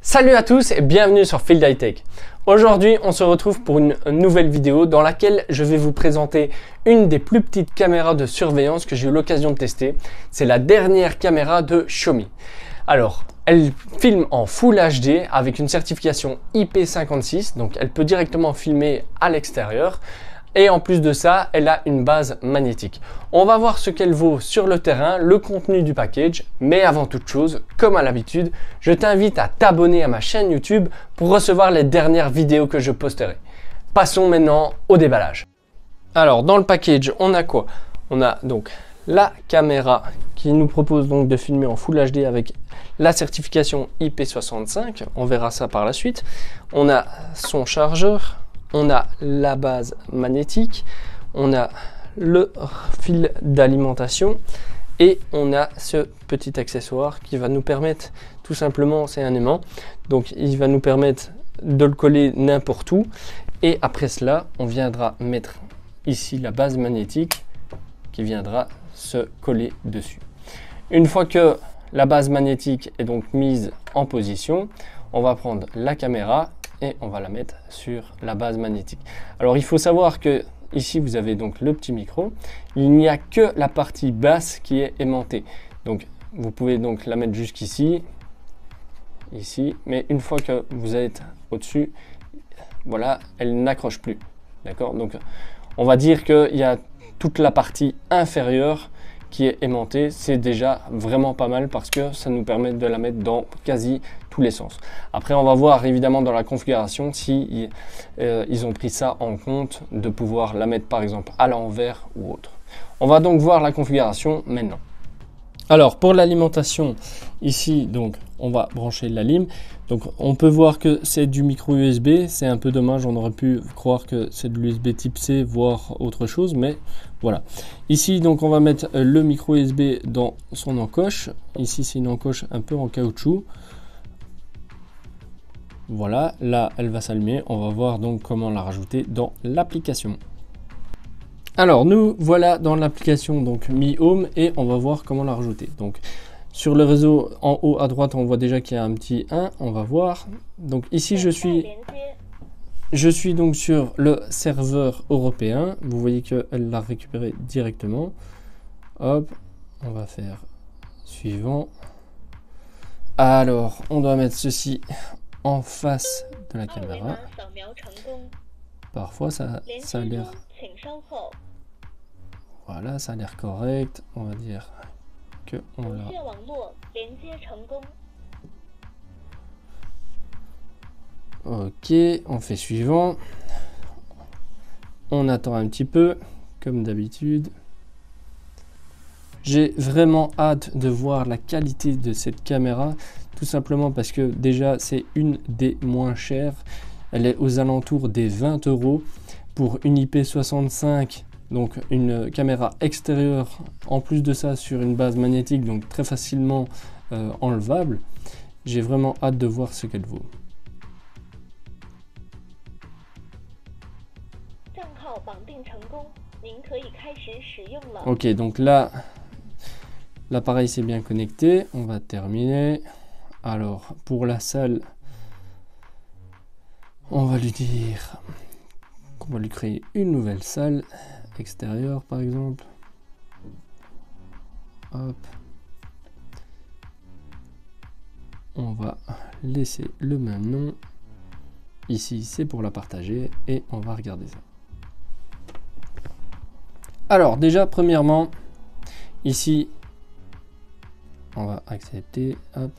Salut à tous et bienvenue sur Field High Tech. Aujourd'hui, on se retrouve pour une nouvelle vidéo dans laquelle je vais vous présenter une des plus petites caméras de surveillance que j'ai eu l'occasion de tester. C'est la dernière caméra de Xiaomi. Alors, elle filme en Full HD avec une certification IP56, donc elle peut directement filmer à l'extérieur. Et en plus de ça, elle a une base magnétique. On va voir ce qu'elle vaut sur le terrain, le contenu du package. Mais avant toute chose, comme à l'habitude, je t'invite à t'abonner à ma chaîne YouTube pour recevoir les dernières vidéos que je posterai. Passons maintenant au déballage. Alors, dans le package, on a quoi? On a donc la caméra qui nous propose donc de filmer en Full HD avec la certification IP65. On verra ça par la suite. On a son chargeur. On a la base magnétique, on a le fil d'alimentation et on a ce petit accessoire qui va nous permettre, tout simplement, c'est un aimant, donc il va nous permettre de le coller n'importe où. Et après cela, on viendra mettre ici la base magnétique qui viendra se coller dessus. Une fois que la base magnétique est donc mise en position, on va prendre la caméra et on va la mettre sur la base magnétique. Alors il faut savoir que ici vous avez donc le petit micro, il n'y a que la partie basse qui est aimantée, donc vous pouvez donc la mettre jusqu'ici, ici, mais une fois que vous êtes au-dessus, voilà, elle n'accroche plus, d'accord. Donc on va dire qu'il y a toute la partie inférieure qui est aimantée. C'est déjà vraiment pas mal parce que ça nous permet de la mettre dans quasi tous les sens. Après, on va voir évidemment dans la configuration si ils ont pris ça en compte, de pouvoir la mettre par exemple à l'envers ou autre. On va donc voir la configuration maintenant. Alors pour l'alimentation, ici donc on va brancher la lime. Donc on peut voir que c'est du micro USB, c'est un peu dommage, on aurait pu croire que c'est de l'USB type C voire autre chose, mais voilà. Ici donc on va mettre le micro USB dans son encoche. Ici c'est une encoche un peu en caoutchouc. Voilà, là elle va s'allumer, on va voir donc comment la rajouter dans l'application. Alors nous voilà dans l'application donc Mi Home et on va voir comment la rajouter. Donc sur le réseau en haut à droite on voit déjà qu'il y a un petit 1, on va voir. Donc ici je suis donc sur le serveur européen. Vous voyez qu'elle l'a récupéré directement. Hop, on va faire suivant. Alors on doit mettre ceci en face de la caméra. Parfois ça a l'air... Voilà, ça a l'air correct. On va dire que on l'a. Ok, on fait suivant. On attend un petit peu, comme d'habitude. J'ai vraiment hâte de voir la qualité de cette caméra, tout simplement parce que déjà c'est une des moins chères. Elle est aux alentours des 20 € pour une IP65. Donc une caméra extérieure, en plus de ça sur une base magnétique, donc très facilement enlevable. J'ai vraiment hâte de voir ce qu'elle vaut. Ok, donc là l'appareil s'est bien connecté, on va terminer. Alors pour la salle, on va lui dire qu'on va lui créer une nouvelle salle extérieure par exemple. Hop. On va laisser le même nom. Ici c'est pour la partager et on va regarder ça. Alors déjà premièrement, ici on va accepter. Hop,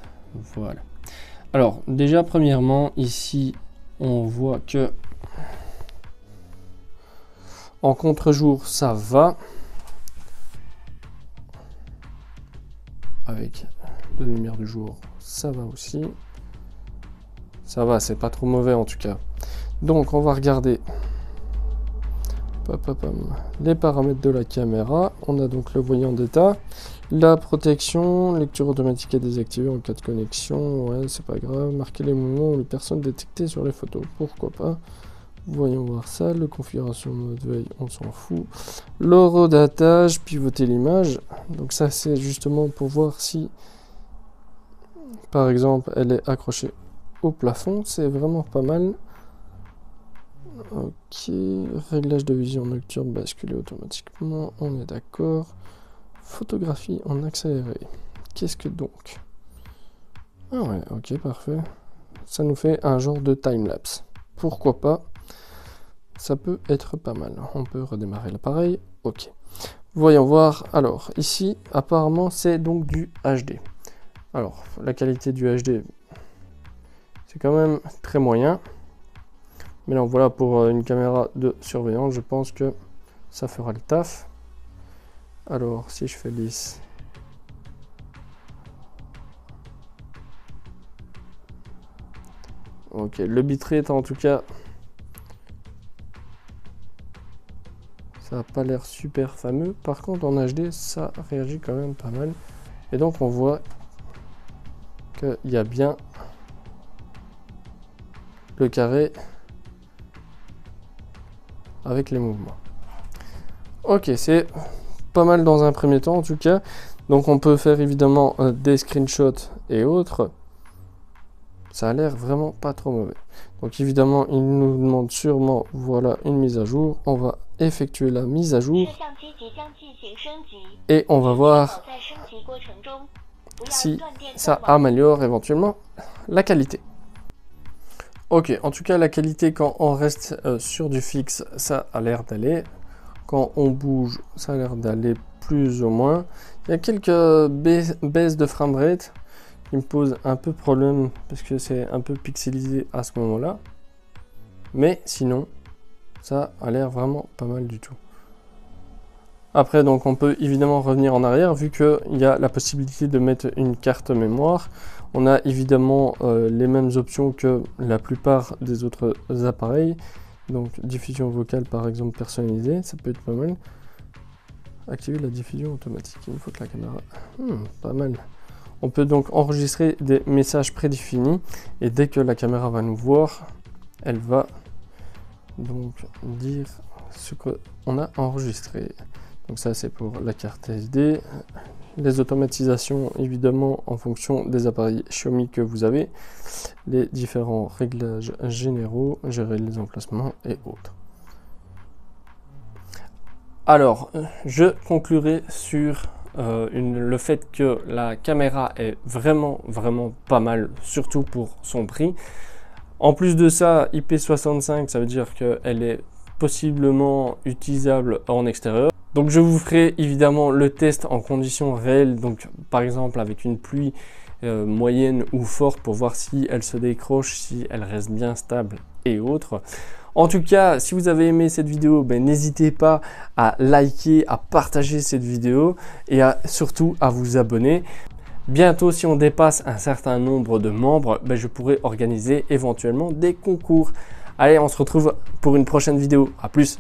voilà. Alors déjà premièrement ici on voit que en contre-jour, ça va. Avec la lumière du jour, ça va aussi. Ça va, c'est pas trop mauvais en tout cas. Donc, on va regarder les paramètres de la caméra. On a donc le voyant d'état, la protection, lecture automatique est désactivée en cas de connexion. Ouais, c'est pas grave. Marquer les mouvements ou les personnes détectées sur les photos. Pourquoi pas. Voyons voir ça, le configuration mode veille, on s'en fout. L'horodatage, pivoter l'image. Donc ça c'est justement pour voir si, par exemple, elle est accrochée au plafond, c'est vraiment pas mal. Ok, réglage de vision nocturne basculé automatiquement, on est d'accord. Photographie en accéléré. Qu'est-ce que donc? Ah ouais, ok, parfait. Ça nous fait un genre de time-lapse. Pourquoi pas? Ça peut être pas mal. On peut redémarrer l'appareil. Ok. Voyons voir. Alors, ici, apparemment, c'est donc du HD. Alors, la qualité du HD, c'est quand même très moyen. Mais non, voilà, pour une caméra de surveillance, je pense que ça fera le taf. Alors, si je fais lisse. Ok, le bitrate en tout cas, ça n'a pas l'air super fameux. Par contre, en HD, ça réagit quand même pas mal. Et donc, on voit qu'il y a bien le carré avec les mouvements. Ok, c'est pas mal dans un premier temps en tout cas. Donc, on peut faire évidemment des screenshots et autres. Ça a l'air vraiment pas trop mauvais. Donc évidemment, il nous demande sûrement, voilà, une mise à jour. On va effectuer la mise à jour. Et on va voir si ça améliore éventuellement la qualité. Ok, en tout cas, la qualité, quand on reste sur du fixe, ça a l'air d'aller. Quand on bouge, ça a l'air d'aller plus ou moins. Il y a quelques baisses de framerate qui me pose un peu problème parce que c'est un peu pixelisé à ce moment-là. Mais sinon, ça a l'air vraiment pas mal du tout. Après, donc, on peut évidemment revenir en arrière vu qu'il y a la possibilité de mettre une carte mémoire. On a évidemment les mêmes options que la plupart des autres appareils. Donc, diffusion vocale par exemple personnalisée, ça peut être pas mal. Activer la diffusion automatique, il me faut que la caméra... pas mal. On peut donc enregistrer des messages prédéfinis et dès que la caméra va nous voir, elle va donc dire ce qu'on a enregistré. Donc ça c'est pour la carte SD. Les automatisations évidemment en fonction des appareils Xiaomi que vous avez. Les différents réglages généraux, gérer les emplacements et autres. Alors, je conclurai sur le fait que la caméra est vraiment pas mal, surtout pour son prix. En plus de ça, IP65, ça veut dire qu'elle est possiblement utilisable en extérieur. Donc je vous ferai évidemment le test en conditions réelles, donc par exemple avec une pluie moyenne ou forte pour voir si elle se décroche, si elle reste bien stable et autres. En tout cas, si vous avez aimé cette vidéo, n'hésitez pas à liker, à partager cette vidéo et surtout à vous abonner. Bientôt, si on dépasse un certain nombre de membres, je pourrai organiser éventuellement des concours. Allez, on se retrouve pour une prochaine vidéo. À plus!